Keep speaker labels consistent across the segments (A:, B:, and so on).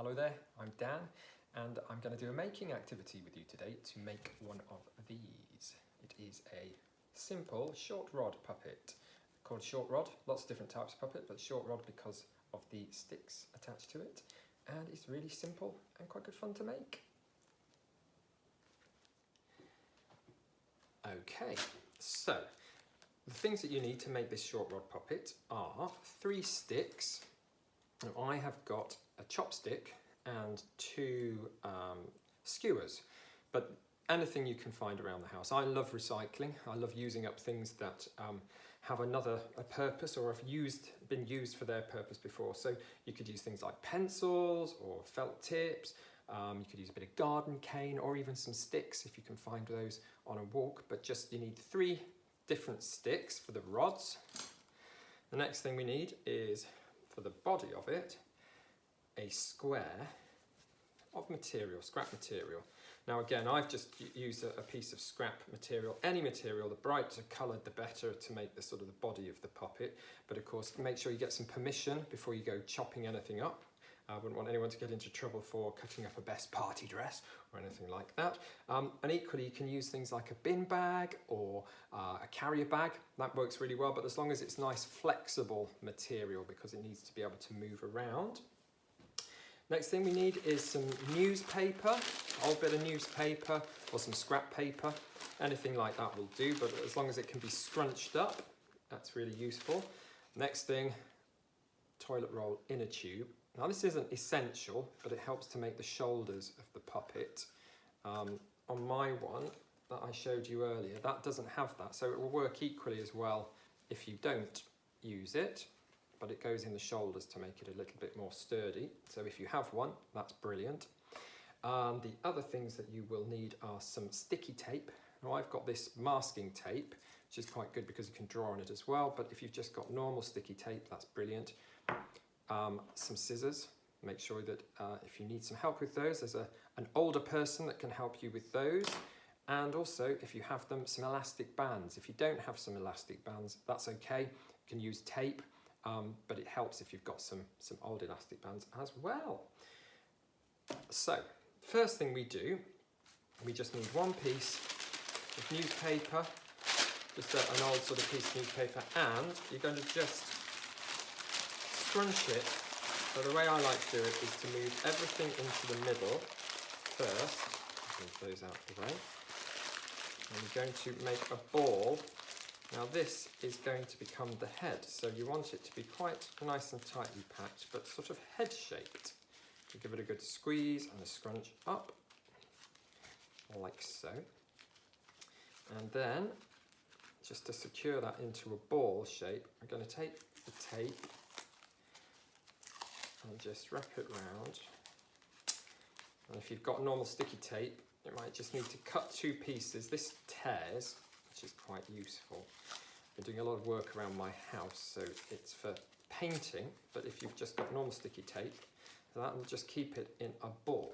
A: Hello there, I'm Dan, and I'm going to do a making activity with you today to make one of these. It is a simple short rod puppet called short rod. Lots of different types of puppet, but short rod because of the sticks attached to it, and it's really simple and quite good fun to make. Okay, so the things that you need to make this short rod puppet are 3 sticks. Now I have got a chopstick and 2 skewers, but anything you can find around the house. I love recycling. I love using up things that have a purpose or have been used for their purpose before. So you could use things like pencils or felt tips. You could use a bit of garden cane or even some sticks if you can find those on a walk, but just you need 3 different sticks for the rods. The next thing we need is, for the body of it, a square of material, scrap material. Now again, I've just used a piece of scrap material, any material. The brighter coloured the better to make the sort of the body of the puppet, but of course make sure you get some permission before you go chopping anything up. I wouldn't want anyone to get into trouble for cutting up a best party dress or anything like that. And equally, you can use things like a bin bag or a carrier bag. That works really well, but as long as it's nice flexible material because it needs to be able to move around. Next thing we need is some newspaper, old bit of newspaper or some scrap paper. Anything like that will do, but as long as it can be scrunched up, that's really useful. Next thing, toilet roll in a tube. Now this isn't essential, but it helps to make the shoulders of the puppet. On my one that I showed you earlier, that doesn't have that, so it will work equally as well if you don't use it, but it goes in the shoulders to make it a little bit more sturdy. So if you have one, that's brilliant. The other things that you will need are some sticky tape. Now I've got this masking tape, which is quite good because you can draw on it as well, but if you've just got normal sticky tape, that's brilliant. Some scissors, make sure that if you need some help with those, there's an older person that can help you with those. And also, if you have them, some elastic bands. If you don't have some elastic bands, that's okay. You can use tape, but it helps if you've got some old elastic bands as well. So, first thing we do, we just need 1 piece of newspaper, just an old sort of piece of newspaper, and you're going to just scrunch it. So the way I like to do it is to move everything into the middle first. Move those out of the way. And we're going to make a ball. Now this is going to become the head, so you want it to be quite nice and tightly packed, but sort of head shaped. You give it a good squeeze and a scrunch up, like so. And then, just to secure that into a ball shape, I'm going to take the tape and just wrap it round. And if you've got normal sticky tape, you might just need to cut 2 pieces. This tears, which is quite useful. I've been doing a lot of work around my house, so it's for painting, but if you've just got normal sticky tape, that will just keep it in a ball.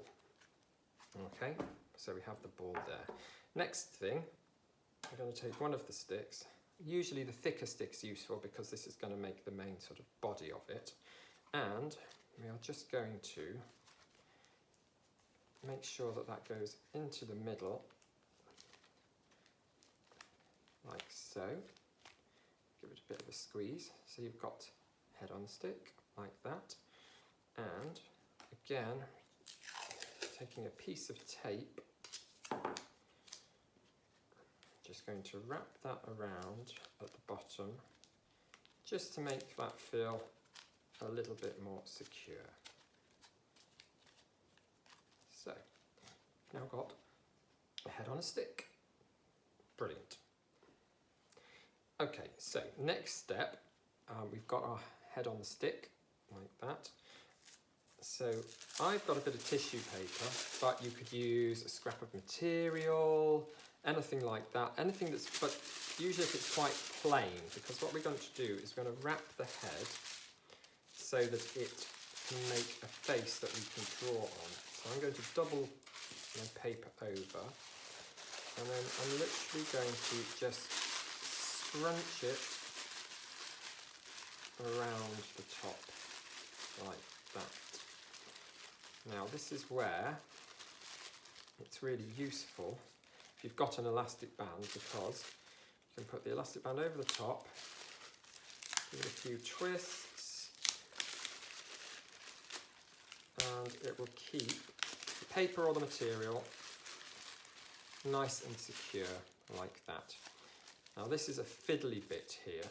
A: Okay, so we have the ball there. Next thing, I'm going to take one of the sticks. Usually the thicker stick's useful because this is going to make the main sort of body of it. And we are just going to make sure that that goes into the middle, like so. Give it a bit of a squeeze, so you've got head on stick, like that. And again, taking a piece of tape, just going to wrap that around at the bottom, just to make that feel a little bit more secure. So, now got a head on a stick. Brilliant. Okay, so next step, we've got our head on the stick, like that. So I've got a bit of tissue paper, but you could use a scrap of material, anything like that, anything that's, but usually if it's quite plain, because what we're going to do is we're going to wrap the head so that it can make a face that we can draw on. So I'm going to double my paper over, and then I'm literally going to just scrunch it around the top like that. Now this is where it's really useful if you've got an elastic band, because you can put the elastic band over the top, give it a few twists, and it will keep the paper or the material nice and secure like that. Now this is a fiddly bit here,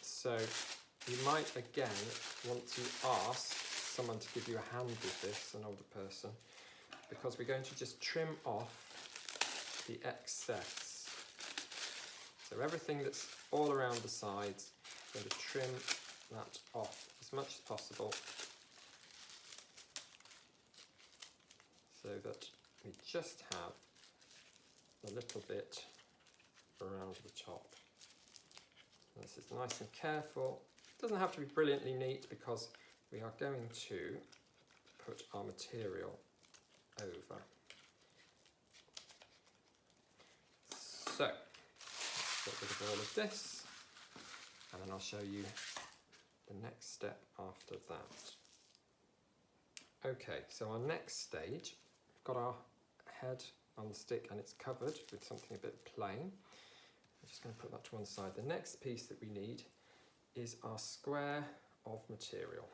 A: so you might again want to ask someone to give you a hand with this, an older person, because we're going to just trim off the excess. So everything that's all around the sides, I'm going to trim that off as much as possible so that we just have a little bit around the top. This is nice and careful. It doesn't have to be brilliantly neat because we are going to put our material over. So, let's get rid of all of this, and then I'll show you the next step after that. Okay, so our next stage, we've got our head on the stick and it's covered with something a bit plain. I'm just going to put that to one side. The next piece that we need is our square of material.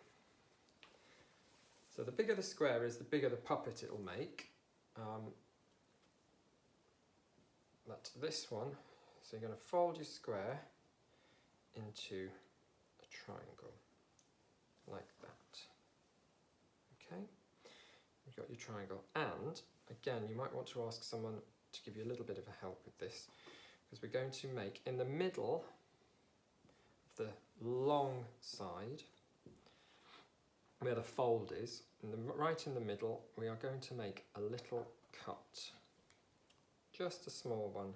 A: So the bigger the square is, the bigger the puppet it will make. That's this one. So you're going to fold your square into a triangle, like that. Okay, you've got your triangle. And again, you might want to ask someone to give you a little bit of a help with this, because we're going to make, in the middle of the long side, where the fold is, right in the middle, we are going to make a little cut. Just a small one,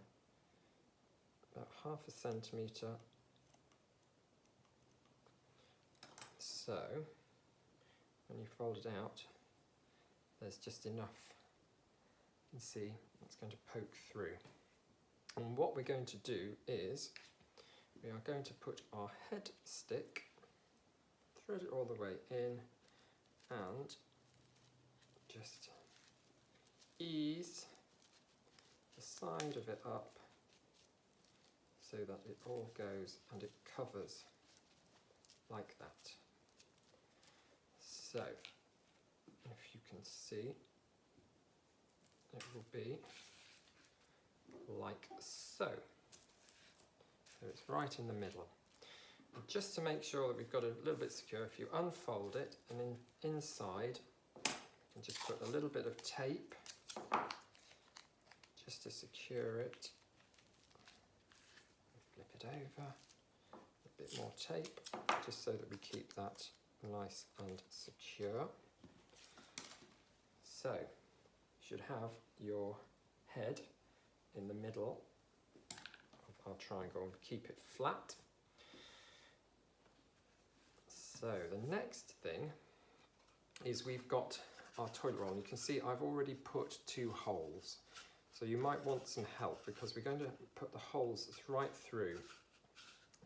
A: about 1/2 centimetre. So, when you fold it out, there's just enough. You can see it's going to poke through. And what we're going to do is, we are going to put our head stick, thread it all the way in, and just ease the side of it up so that it all goes and it covers like that. So, if you can see, it will be like so. So it's right in the middle. And just to make sure that we've got it a little bit secure, if you unfold it and then inside, you can just put a little bit of tape just to secure it. Flip it over, a bit more tape, just so that we keep that nice and secure. So, you should have your head in the middle of our triangle and keep it flat. So the next thing is we've got our toilet roll. And you can see I've already put 2 holes. So you might want some help, because we're going to put the holes right through.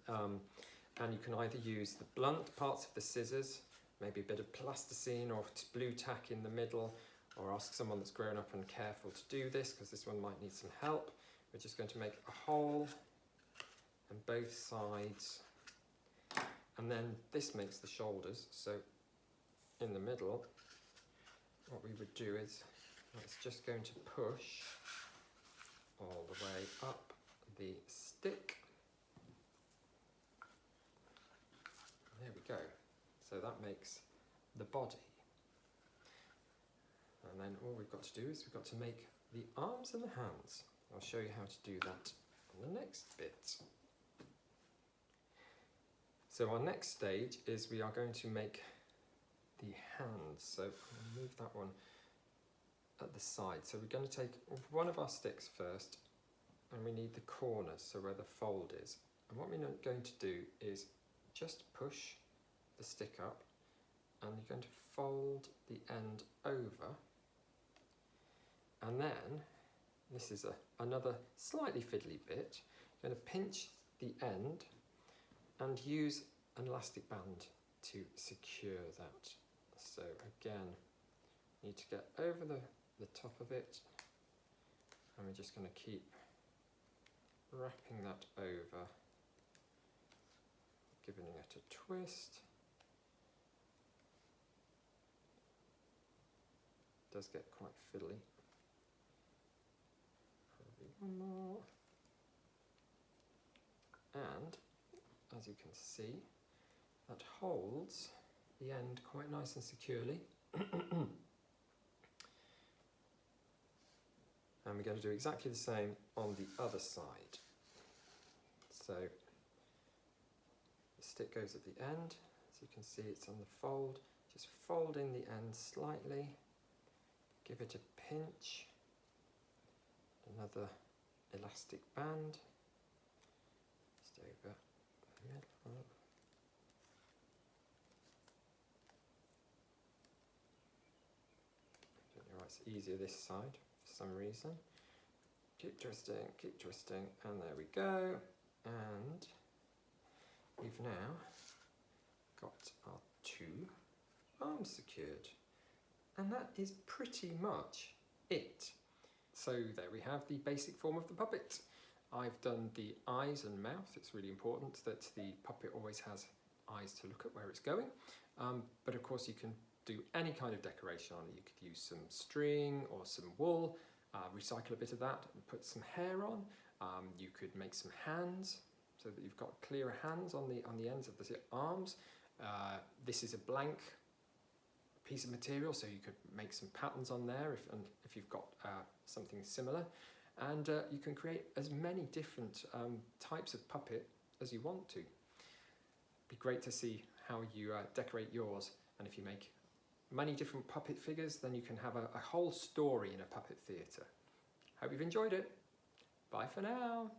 A: And you can either use the blunt parts of the scissors, maybe a bit of plasticine or blue tack in the middle, or ask someone that's grown up and careful to do this, because this one might need some help. We're just going to make a hole on both sides, and then this makes the shoulders. So in the middle, what we would do is, it's just going to push all the way up the stick. There we go. So that makes the body. And then all we've got to do is we've got to make the arms and the hands. I'll show you how to do that on the next bit. So our next stage is we are going to make the hands. So I'll move that one at the side. So we're going to take one of our sticks first, and we need the corners, so where the fold is. And what we're going to do is just push the stick up, and you're going to fold the end over, and then this is another slightly fiddly bit. You're going to pinch the end and use an elastic band to secure that. So again, need to get over the top of it, and we're just going to keep wrapping that over, giving it a twist. It does get quite fiddly. Probably one more. And as you can see, that holds the end quite nice and securely. And we're going to do exactly the same on the other side. So the stick goes at the end, as you can see it's on the fold. Just fold in the end slightly, give it a pinch, another elastic band, just over the middle. I don't know why it's easier this side for some reason. Keep twisting, and there we go. And we've now got our two arms secured. And that is pretty much it. So there we have the basic form of the puppet. I've done the eyes and mouth. It's really important that the puppet always has eyes to look at where it's going. But of course you can do any kind of decoration on it. You could use some string or some wool, recycle a bit of that and put some hair on. You could make some hands so that you've got clearer hands on the ends of the arms. This is a blank piece of material, so you could make some patterns on there if you've got something similar. And you can create as many different types of puppet as you want to. Be great to see how you decorate yours, and if you make many different puppet figures, then you can have a whole story in a puppet theatre. Hope you've enjoyed it. Bye for now.